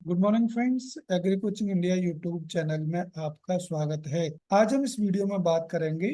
Good morning friends, agree coaching India YouTube channel में आपका स्वागत है। आज हम इस वीडियो में बात करेंगे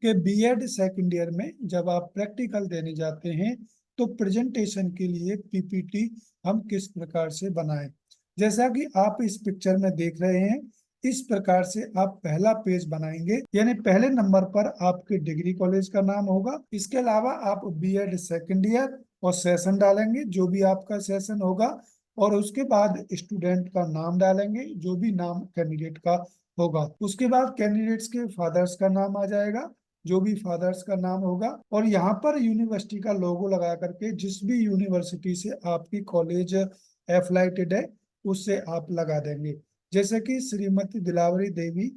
कि बीएड सेकंड ईयर में जब आप प्रैक्टिकल देने जाते हैं तो प्रेजेंटेशन के लिए पीपीटी हम किस प्रकार से बनाएं। जैसा कि आप इस पिक्चर में देख रहे हैं, इस प्रकार से आप पहला पेज बनाएंगे, यानी पहले नंबर पर आपके डिग्री कॉलेज का नाम होगा। इसके अलावा आप बीएड सेकंड ईयर और सेशन डालेंगे, जो भी आपका सेशन होगा, और उसके बाद स्टूडेंट का नाम डालेंगे, जो भी नाम कैंडिडेट का होगा। उसके बाद कैंडिडेट्स के फादर्स का नाम आ जाएगा, जो भी फादर्स का नाम होगा, और यहाँ पर यूनिवर्सिटी का लोगो लगा करके जिस भी यूनिवर्सिटी से आपकी कॉलेज एफिलिएटेड है उससे आप लगा देंगे। जैसे कि श्रीमती दिलावरी देवी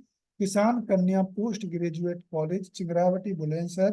किसान कन्या पोस्ट ग्रेजुएट कॉलेज चिंगरावटी बुलंदशहर,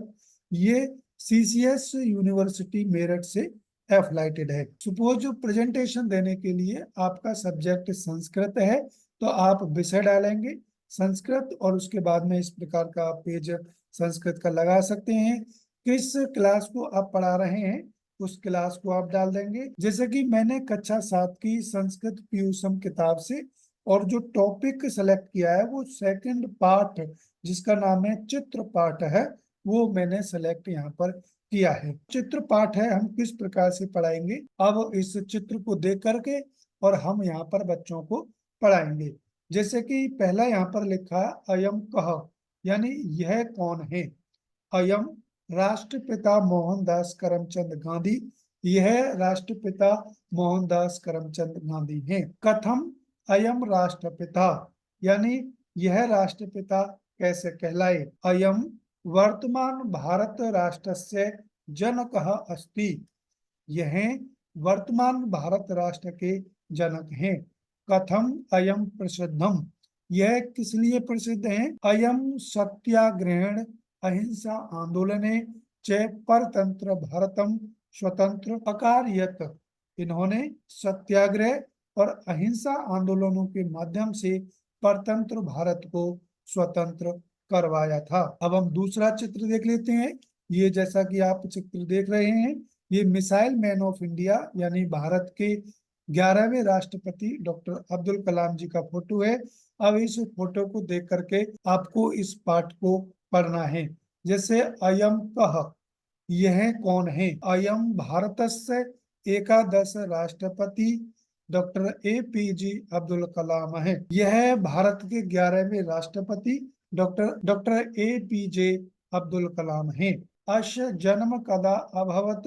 ये सीसीएस यूनिवर्सिटी मेरठ से एफिलिएटेड है। सपोज जो प्रेजेंटेशन देने के लिए आपका सब्जेक्ट संस्कृत है तो आप विषय डालेंगे संस्कृत, और उसके बाद में इस प्रकार का आप पेज संस्कृत का लगा सकते हैं। किस क्लास को आप पढ़ा रहे हैं उस क्लास को आप डाल देंगे। जैसे कि मैंने कक्षा 7 की संस्कृत पीयूषम किताब से और जो टॉपिक सेलेक्ट किया है वो सेकंड पार्ट, जिसका नाम है चित्र पाठ है, वो मैंने सेलेक्ट यहाँ पर किया है। चित्र पाठ है, हम किस प्रकार से पढ़ाएंगे, अब इस चित्र को देख करके और हम यहाँ पर बच्चों को पढ़ाएंगे। जैसे कि पहला यहाँ पर लिखा है अयम कह, यानी यह कौन है। अयम राष्ट्रपिता मोहनदास करमचंद गांधी, यह राष्ट्रपिता मोहनदास करमचंद गांधी हैं। कथम अयम राष्ट्रपिता, यानी यह राष्ट्रपिता कैसे कहलाए। अयम वर्तमान भारत राष्ट्रस्य जनकः अस्ति, यह वर्तमान भारत राष्ट्र के जनक हैं। कथम अयम प्रसिद्धम, यह किस लिए प्रसिद्ध है। अयम सत्याग्रहण अहिंसा आंदोलने च परतंत्र भारतम स्वतंत्र अकारयत, इन्होंने सत्याग्रह और अहिंसा आंदोलनों के माध्यम से परतंत्र भारत को स्वतंत्र करवाया था। अब हम दूसरा चित्र देख लेते हैं। ये जैसा कि आप चित्र देख रहे हैं, ये मिसाइल मैन ऑफ इंडिया यानी भारत के 11वें राष्ट्रपति डॉक्टर अब्दुल कलाम जी का फोटो है। अब इस फोटो को देख करके आपको इस पाठ को पढ़ना है। जैसे अयम कह, यह कौन है। अयम भारतस्य एकादश राष्ट्रपति डॉक्टर एपीजे अब्दुल कलाम है, यह भारत के 11वें राष्ट्रपति doctor doctor APJ Abdul Kalam है। अश जन्म कदा अभवत,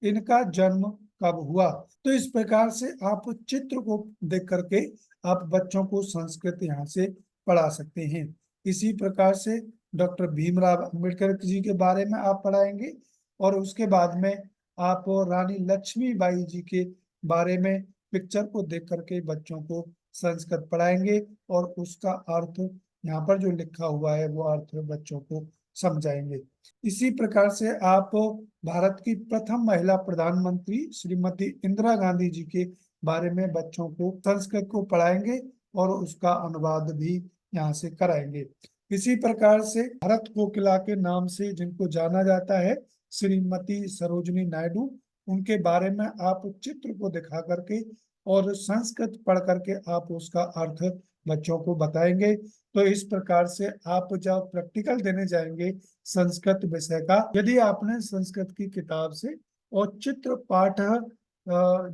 इनका जन्म कब हुआ। तो इस प्रकार से आप चित्र को देख करके आप बच्चों को संस्कृत यहाँ से पढ़ा सकते हैं। इसी प्रकार से डॉक्टर भीमराव अंबेडकर जी के बारे में आप पढ़ाएंगे, और उसके बाद में आप रानी लक्ष्मीबाई जी के बारे में पिक्चर को देख करके बच्चों को संस्कृत पढ़ाएंगे, और उसका अर्थ यहाँ पर जो लिखा हुआ है वो अर्थ बच्चों को समझाएंगे। इसी प्रकार से आप भारत की प्रथम महिला प्रधानमंत्री श्रीमती इंदिरा गांधी जी के बारे में बच्चों को संस्कृत को पढ़ाएंगे और उसका अनुवाद भी यहाँ से कराएंगे। इसी प्रकार से भारत कोकिला के नाम से जिनको जाना जाता है श्रीमती सरोजिनी नायडू, उनके बारे में आप चित्र को दिखा करके और संस्कृत पढ़ करके आप उसका अर्थ बच्चों को बताएंगे। तो इस प्रकार से आप जब प्रैक्टिकल देने जाएंगे संस्कृत विषय का, यदि आपने संस्कृत की किताब से और चित्र पाठ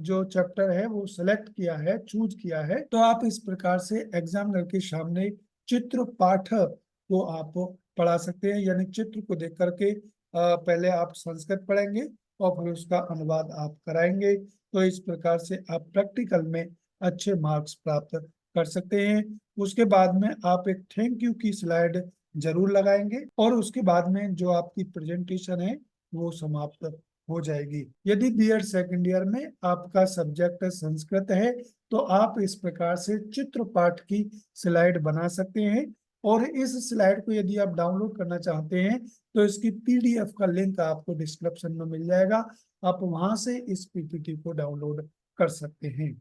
जो चैप्टर है वो सिलेक्ट किया है, चूज किया है, तो आप इस प्रकार से एग्जामिनर के सामने चित्र पाठ को आप पढ़ा सकते हैं। यानी चित्र को देख करके पहले आप संस्कृत पढ़ेंगे और फिर उसका अनुवाद आप कराएंगे। तो इस प्रकार से आप प्रैक्टिकल में अच्छे मार्क्स प्राप्त कर सकते हैं। उसके बाद में आप एक थैंक यू की स्लाइड जरूर लगाएंगे, और उसके बाद में जो आपकी प्रेजेंटेशन है वो समाप्त हो जाएगी। यदि बीएड सेकंड ईयर में आपका सब्जेक्ट संस्कृत है तो आप इस प्रकार से चित्र पाठ की स्लाइड बना सकते हैं, और इस स्लाइड को यदि आप डाउनलोड करना चाहते हैं तो इसकी पीडीएफ का लिंक आपको डिस्क्रिप्शन में मिल जाएगा, आप वहां से इस पीपीटी को डाउनलोड कर सकते हैं।